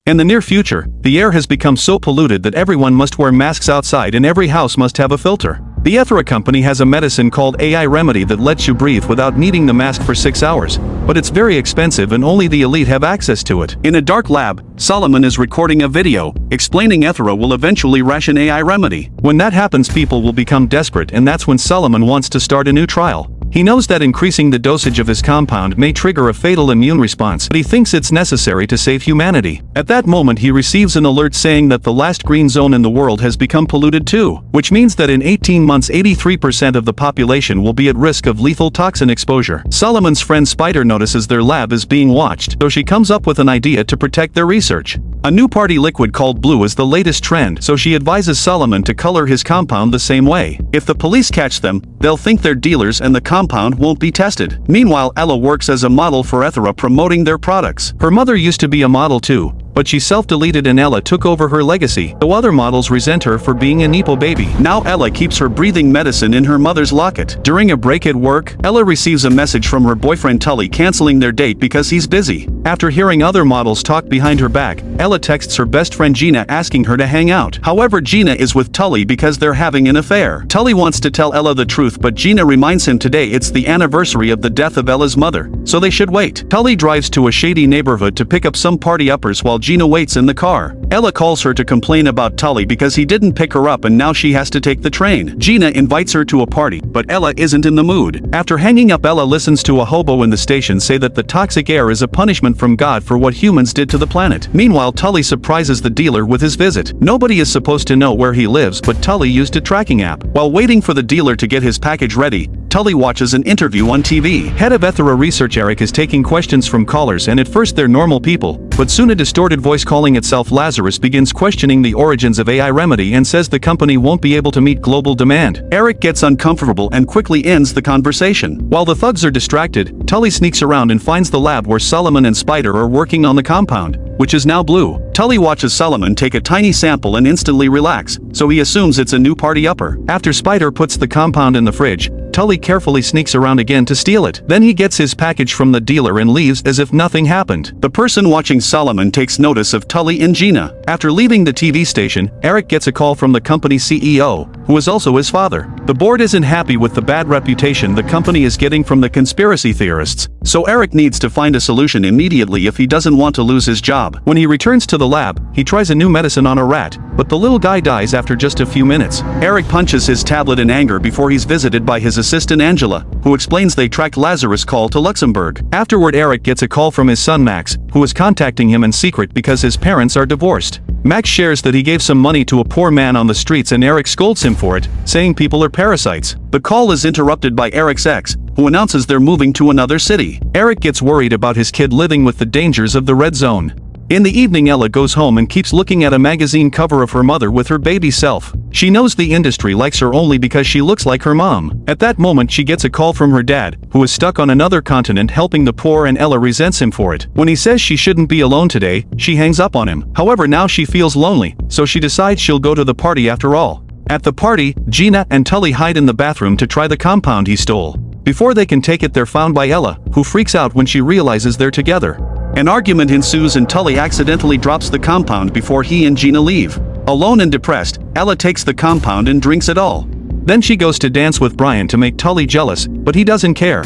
In the near future, the air has become so polluted that everyone must wear masks outside and every house must have a filter. The Ethra company has a medicine called AI Remedy that lets you breathe without needing the mask for 6 hours, but it's very expensive and only the elite have access to it. In a dark lab, Solomon is recording a video, explaining Ethra will eventually ration AI Remedy. When that happens, people will become desperate, and that's when Solomon wants to start a new trial. He knows that increasing the dosage of his compound may trigger a fatal immune response, but he thinks it's necessary to save humanity. At that moment he receives an alert saying that the last green zone in the world has become polluted too, which means that in 18 months 83% of the population will be at risk of lethal toxin exposure. Solomon's friend Spider notices their lab is being watched, so she comes up with an idea to protect their research. A new party liquid called blue is the latest trend, so she advises Solomon to color his compound the same way. If the police catch them, they'll think they're dealers and the compound won't be tested. Meanwhile, Ella works as a model for Ethra promoting their products. Her mother used to be a model too, but she self-deleted and Ella took over her legacy, though other models resent her for being a Nepo baby. Now Ella keeps her breathing medicine in her mother's locket. During a break at work, Ella receives a message from her boyfriend Tully canceling their date because he's busy. After hearing other models talk behind her back, Ella texts her best friend Gina asking her to hang out. However, Gina is with Tully because they're having an affair. Tully wants to tell Ella the truth, but Gina reminds him today it's the anniversary of the death of Ella's mother, so they should wait. Tully drives to a shady neighborhood to pick up some party uppers while Gina waits in the car. Ella calls her to complain about Tully because he didn't pick her up and now she has to take the train. Gina invites her to a party, but Ella isn't in the mood. After hanging up, Ella listens to a hobo in the station say that the toxic air is a punishment from God for what humans did to the planet. Meanwhile, Tully surprises the dealer with his visit. Nobody is supposed to know where he lives, but Tully used a tracking app. While waiting for the dealer to get his package ready, Tully watches an interview on TV. Head of Ethra Research Eric is taking questions from callers, and at first they're normal people, but soon a distorted voice calling itself Lazarus begins questioning the origins of AI Remedy and says the company won't be able to meet global demand. Eric gets uncomfortable and quickly ends the conversation. While the thugs are distracted, Tully sneaks around and finds the lab where Solomon and Spider are working on the compound, which is now blue. Tully watches Solomon take a tiny sample and instantly relax, so he assumes it's a new party upper. After Spider puts the compound in the fridge, Tully carefully sneaks around again to steal it. Then he gets his package from the dealer and leaves as if nothing happened. The person watching Solomon takes notice of Tully and Gina. After leaving the TV station, Eric gets a call from the company's CEO, who is also his father. The board isn't happy with the bad reputation the company is getting from the conspiracy theorists, so Eric needs to find a solution immediately if he doesn't want to lose his job. When he returns to the lab, he tries a new medicine on a rat, but the little guy dies after just a few minutes. Eric punches his tablet in anger before he's visited by his assistant Angela, who explains they tracked Lazarus' call to Luxembourg. Afterward, Eric gets a call from his son Max, who is contacting him in secret because his parents are divorced. Max shares that he gave some money to a poor man on the streets and Eric scolds him for it, saying people are parasites. The call is interrupted by Eric's ex, who announces they're moving to another city. Eric gets worried about his kid living with the dangers of the red zone. In the evening, Ella goes home and keeps looking at a magazine cover of her mother with her baby self. She knows the industry likes her only because she looks like her mom. At that moment, she gets a call from her dad, who is stuck on another continent helping the poor, and Ella resents him for it. When he says she shouldn't be alone today, she hangs up on him. However, now she feels lonely, so she decides she'll go to the party after all. At the party, Gina and Tully hide in the bathroom to try the compound he stole. Before they can take it, they're found by Ella, who freaks out when she realizes they're together. An argument ensues and Tully accidentally drops the compound before he and Gina leave. Alone and depressed, Ella takes the compound and drinks it all. Then she goes to dance with Brian to make Tully jealous, but he doesn't care.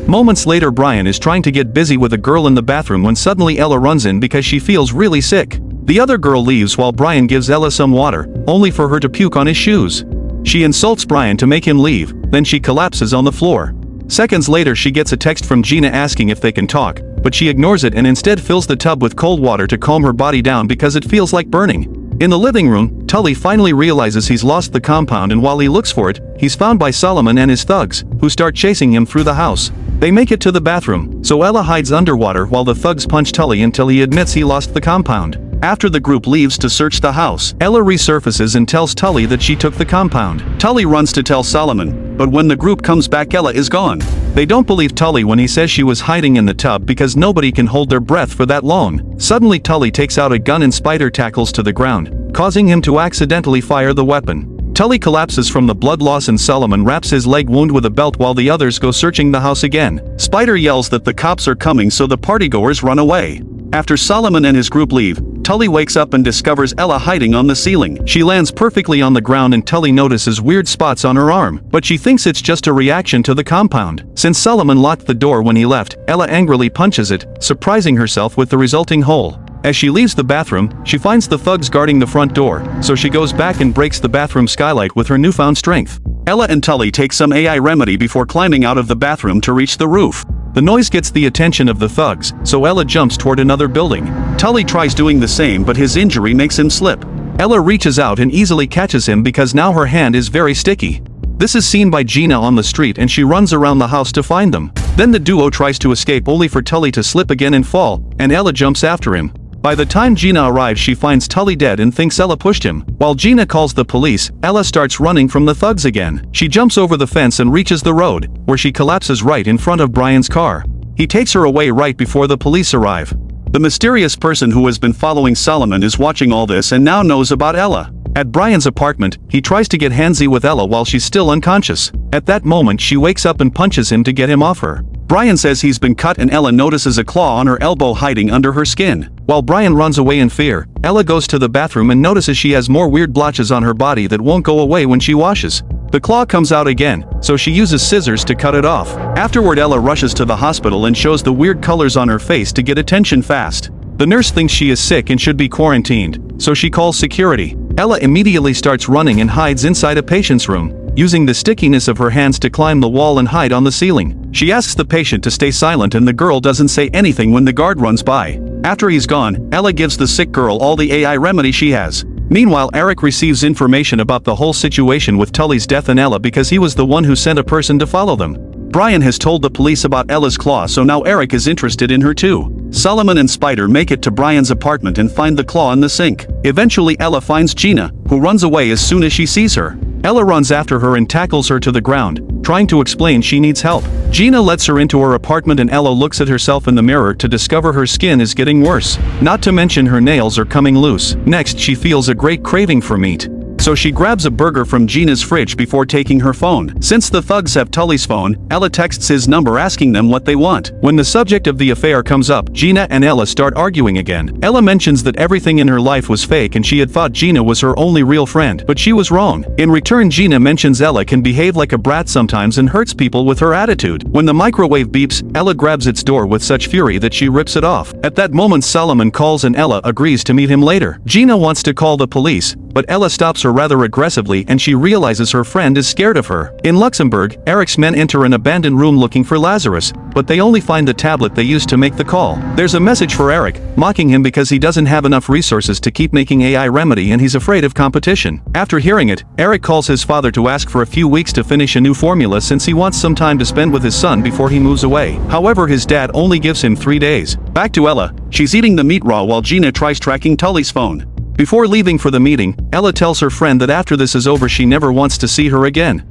Moments later, Brian is trying to get busy with a girl in the bathroom when suddenly Ella runs in because she feels really sick. The other girl leaves while Brian gives Ella some water, only for her to puke on his shoes. She insults Brian to make him leave, then she collapses on the floor. Seconds later, she gets a text from Gina asking if they can talk, but she ignores it and instead fills the tub with cold water to calm her body down because it feels like burning. In the living room, Tully finally realizes he's lost the compound, and while he looks for it, he's found by Solomon and his thugs, who start chasing him through the house. They make it to the bathroom, so Ella hides underwater while the thugs punch Tully until he admits he lost the compound. After the group leaves to search the house, Ella resurfaces and tells Tully that she took the compound. Tully runs to tell Solomon, but when the group comes back, Ella is gone. They don't believe Tully when he says she was hiding in the tub because nobody can hold their breath for that long. Suddenly, Tully takes out a gun and Spider tackles to the ground, causing him to accidentally fire the weapon. Tully collapses from the blood loss and Solomon wraps his leg wound with a belt while the others go searching the house again. Spider yells that the cops are coming, so the partygoers run away. After Solomon and his group leave, Tully wakes up and discovers Ella hiding on the ceiling. She lands perfectly on the ground and Tully notices weird spots on her arm, but she thinks it's just a reaction to the compound. Since Solomon locked the door when he left, Ella angrily punches it, surprising herself with the resulting hole. As she leaves the bathroom, she finds the thugs guarding the front door, so she goes back and breaks the bathroom skylight with her newfound strength. Ella and Tully take some AI remedy before climbing out of the bathroom to reach the roof. The noise gets the attention of the thugs, so Ella jumps toward another building. Tully tries doing the same but his injury makes him slip. Ella reaches out and easily catches him because now her hand is very sticky. This is seen by Gina on the street and she runs around the house to find them. Then the duo tries to escape only for Tully to slip again and fall, and Ella jumps after him. By the time Gina arrives she finds Tully dead and thinks Ella pushed him. While Gina calls the police, Ella starts running from the thugs again. She jumps over the fence and reaches the road, where she collapses right in front of Brian's car. He takes her away right before the police arrive. The mysterious person who has been following Solomon is watching all this and now knows about Ella. At Brian's apartment, he tries to get handsy with Ella while she's still unconscious. At that moment she wakes up and punches him to get him off her. Brian says he's been cut and Ella notices a claw on her elbow hiding under her skin. While Brian runs away in fear, Ella goes to the bathroom and notices she has more weird blotches on her body that won't go away when she washes. The claw comes out again, so she uses scissors to cut it off. Afterward Ella rushes to the hospital and shows the weird colors on her face to get attention fast. The nurse thinks she is sick and should be quarantined, so she calls security. Ella immediately starts running and hides inside a patient's room, using the stickiness of her hands to climb the wall and hide on the ceiling. She asks the patient to stay silent and the girl doesn't say anything when the guard runs by. After he's gone, Ella gives the sick girl all the AI remedy she has. Meanwhile Eric receives information about the whole situation with Tully's death and Ella because he was the one who sent a person to follow them. Brian has told the police about Ella's claw, so now Eric is interested in her too. Solomon and Spider make it to Brian's apartment and find the claw in the sink. Eventually Ella finds Gina, who runs away as soon as she sees her. Ella runs after her and tackles her to the ground, trying to explain she needs help. Gina lets her into her apartment and Ella looks at herself in the mirror to discover her skin is getting worse. Not to mention her nails are coming loose. Next she feels a great craving for meat. So she grabs a burger from Gina's fridge before taking her phone. Since the thugs have Tully's phone, Ella texts his number asking them what they want. When the subject of the affair comes up, Gina and Ella start arguing again. Ella mentions that everything in her life was fake and she had thought Gina was her only real friend, but she was wrong. In return Gina mentions Ella can behave like a brat sometimes and hurts people with her attitude. When the microwave beeps, Ella grabs its door with such fury that she rips it off. At that moment Solomon calls and Ella agrees to meet him later. Gina wants to call the police, but Ella stops her rather aggressively and she realizes her friend is scared of her. In Luxembourg, Eric's men enter an abandoned room looking for Lazarus, but they only find the tablet they used to make the call. There's a message for Eric, mocking him because he doesn't have enough resources to keep making AI remedy and he's afraid of competition. After hearing it, Eric calls his father to ask for a few weeks to finish a new formula since he wants some time to spend with his son before he moves away. However, his dad only gives him 3 days. Back to Ella, she's eating the meat raw while Gina tries tracking Tully's phone. Before leaving for the meeting, Ella tells her friend that after this is over she never wants to see her again.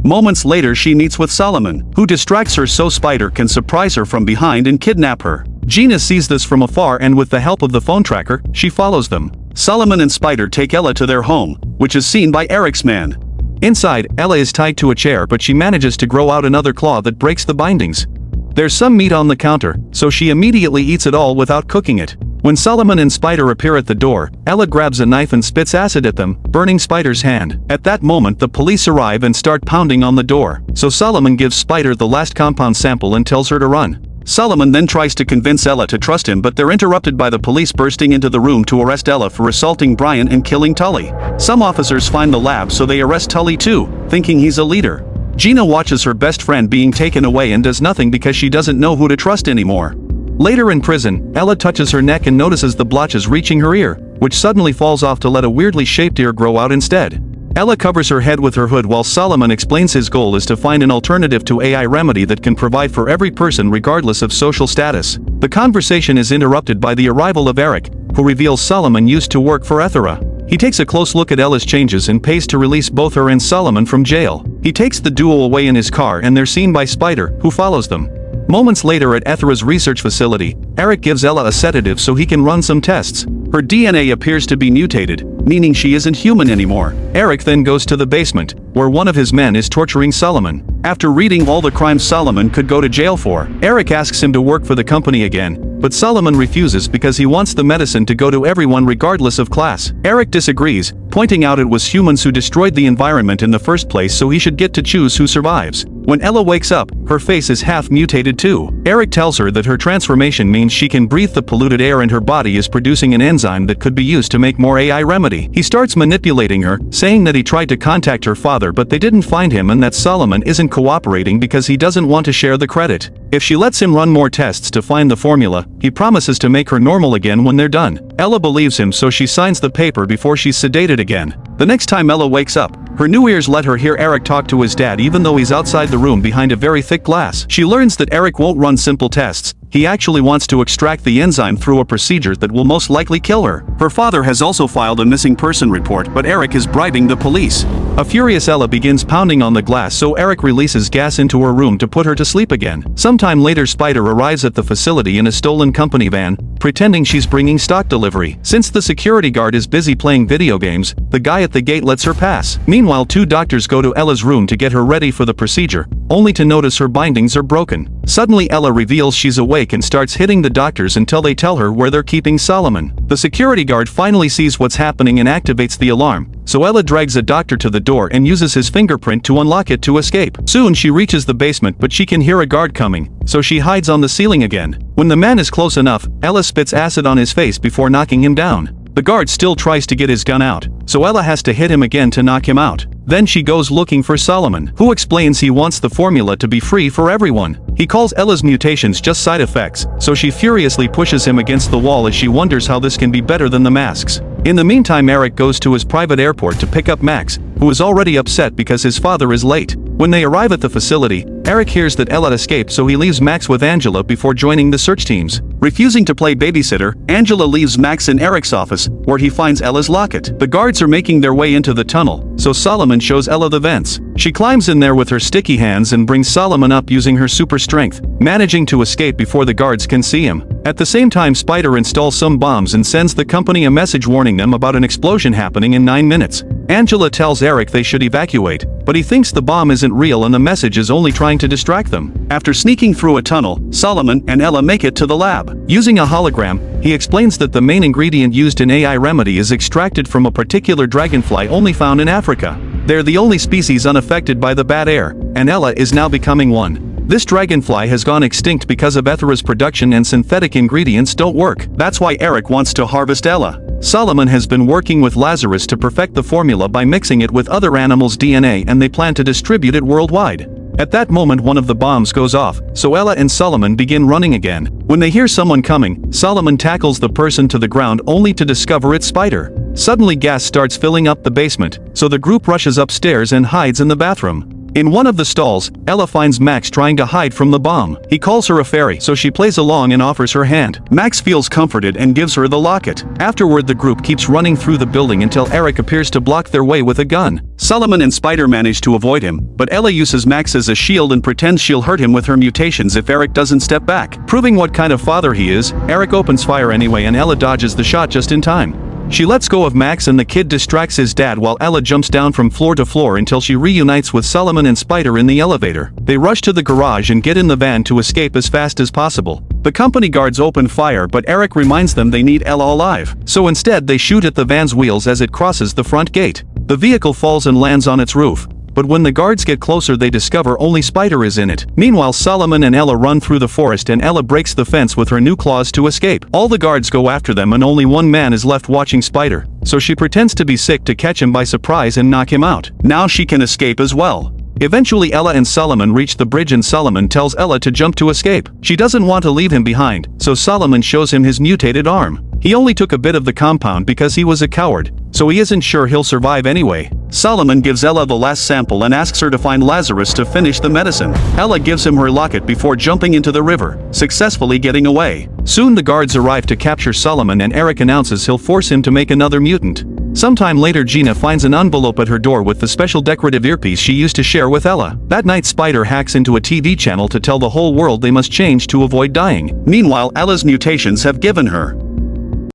Moments later she meets with Solomon, who distracts her so Spider can surprise her from behind and kidnap her. Gina sees this from afar and with the help of the phone tracker, she follows them. Solomon and Spider take Ella to their home, which is seen by Eric's man. Inside, Ella is tied to a chair but she manages to grow out another claw that breaks the bindings. There's some meat on the counter, so she immediately eats it all without cooking it. When Solomon and Spider appear at the door, Ella grabs a knife and spits acid at them, burning Spider's hand. At that moment the police arrive and start pounding on the door, so Solomon gives Spider the last compound sample and tells her to run. Solomon then tries to convince Ella to trust him but they're interrupted by the police bursting into the room to arrest Ella for assaulting Brian and killing Tully. Some officers find the lab so they arrest Tully too, thinking he's a leader. Gina watches her best friend being taken away and does nothing because she doesn't know who to trust anymore. Later in prison, Ella touches her neck and notices the blotches reaching her ear, which suddenly falls off to let a weirdly shaped ear grow out instead. Ella covers her head with her hood while Solomon explains his goal is to find an alternative to AI remedy that can provide for every person regardless of social status. The conversation is interrupted by the arrival of Eric, who reveals Solomon used to work for Ethera. He takes a close look at Ella's changes and pays to release both her and Solomon from jail. He takes the duo away in his car and they're seen by Spider, who follows them. Moments later at Ethra's research facility, Eric gives Ella a sedative so he can run some tests. Her DNA appears to be mutated, meaning she isn't human anymore. Eric then goes to the basement, where one of his men is torturing Solomon. After reading all the crimes Solomon could go to jail for, Eric asks him to work for the company again, but Solomon refuses because he wants the medicine to go to everyone regardless of class. Eric disagrees, pointing out it was humans who destroyed the environment in the first place, so he should get to choose who survives. When Ella wakes up, her face is half mutated too. Eric tells her that her transformation means she can breathe the polluted air and her body is producing an enzyme that could be used to make more AI remedy. He starts manipulating her, saying that he tried to contact her father but they didn't find him and that Solomon isn't cooperating because he doesn't want to share the credit. If she lets him run more tests to find the formula, he promises to make her normal again when they're done. Ella believes him, so she signs the paper before she's sedated again. The next time Ella wakes up, her new ears let her hear Eric talk to his dad even though he's outside the room behind a very thick glass. She learns that Eric won't run simple tests. He actually wants to extract the enzyme through a procedure that will most likely kill her. Her father has also filed a missing person report, but Eric is bribing the police. A furious Ella begins pounding on the glass, so Eric releases gas into her room to put her to sleep again. Sometime later, Spider arrives at the facility in a stolen company van, pretending she's bringing stock delivery. Since the security guard is busy playing video games, the guy at the gate lets her pass. Meanwhile, two doctors go to Ella's room to get her ready for the procedure, only to notice her bindings are broken. Suddenly Ella reveals she's awake and starts hitting the doctors until they tell her where they're keeping Solomon. The security guard finally sees what's happening and activates the alarm, so Ella drags a doctor to the door and uses his fingerprint to unlock it to escape. Soon she reaches the basement, but she can hear a guard coming, so she hides on the ceiling again. When the man is close enough, Ella spits acid on his face before knocking him down. The guard still tries to get his gun out, so Ella has to hit him again to knock him out. Then she goes looking for Solomon, who explains he wants the formula to be free for everyone. He calls Ella's mutations just side effects, so she furiously pushes him against the wall as she wonders how this can be better than the masks. In the meantime, Eric goes to his private airport to pick up Max, who is already upset because his father is late. When they arrive at the facility, Eric hears that Ella escaped, so he leaves Max with Angela before joining the search teams. Refusing to play babysitter, Angela leaves Max in Eric's office, where he finds Ella's locket. The guards are making their way into the tunnel, so Solomon shows Ella the vents. She climbs in there with her sticky hands and brings Solomon up using her super strength, managing to escape before the guards can see him. At the same time, Spider installs some bombs and sends the company a message warning them about an explosion happening in 9 minutes. Angela tells Eric they should evacuate, but he thinks the bomb isn't real and the message is only trying to distract them. After sneaking through a tunnel, Solomon and Ella make it to the lab. Using a hologram, he explains that the main ingredient used in AI remedy is extracted from a particular dragonfly only found in Africa. They're the only species unaffected by the bad air, and Ella is now becoming one. This dragonfly has gone extinct because of Ethra's production and synthetic ingredients don't work. That's why Eric wants to harvest Ella. Solomon has been working with Lazarus to perfect the formula by mixing it with other animals' DNA, and they plan to distribute it worldwide. At that moment, one of the bombs goes off, so Ella and Solomon begin running again. When they hear someone coming, Solomon tackles the person to the ground only to discover it's Spider. Suddenly gas starts filling up the basement, so the group rushes upstairs and hides in the bathroom. In one of the stalls, Ella finds Max trying to hide from the bomb. He calls her a fairy, so she plays along and offers her hand. Max feels comforted and gives her the locket. Afterward, the group keeps running through the building until Eric appears to block their way with a gun. Solomon and Spider manage to avoid him, but Ella uses Max as a shield and pretends she'll hurt him with her mutations if Eric doesn't step back. Proving what kind of father he is, Eric opens fire anyway and Ella dodges the shot just in time. She lets go of Max and the kid distracts his dad while Ella jumps down from floor to floor until she reunites with Solomon and Spider in the elevator. They rush to the garage and get in the van to escape as fast as possible. The company guards open fire, but Eric reminds them they need Ella alive. So instead they shoot at the van's wheels as it crosses the front gate. The vehicle falls and lands on its roof. But when the guards get closer, they discover only Spider is in it. Meanwhile, Solomon and Ella run through the forest and Ella breaks the fence with her new claws to escape. All the guards go after them and only one man is left watching Spider, so she pretends to be sick to catch him by surprise and knock him out. Now she can escape as well. Eventually Ella and Solomon reach the bridge and Solomon tells Ella to jump to escape. She doesn't want to leave him behind, so Solomon shows him his mutated arm. He only took a bit of the compound because he was a coward, so he isn't sure he'll survive anyway. Solomon gives Ella the last sample and asks her to find Lazarus to finish the medicine. Ella gives him her locket before jumping into the river, successfully getting away. Soon the guards arrive to capture Solomon and Eric announces he'll force him to make another mutant. Sometime later Gina finds an envelope at her door with the special decorative earpiece she used to share with Ella. That night Spider hacks into a TV channel to tell the whole world they must change to avoid dying. Meanwhile, Ella's mutations have given her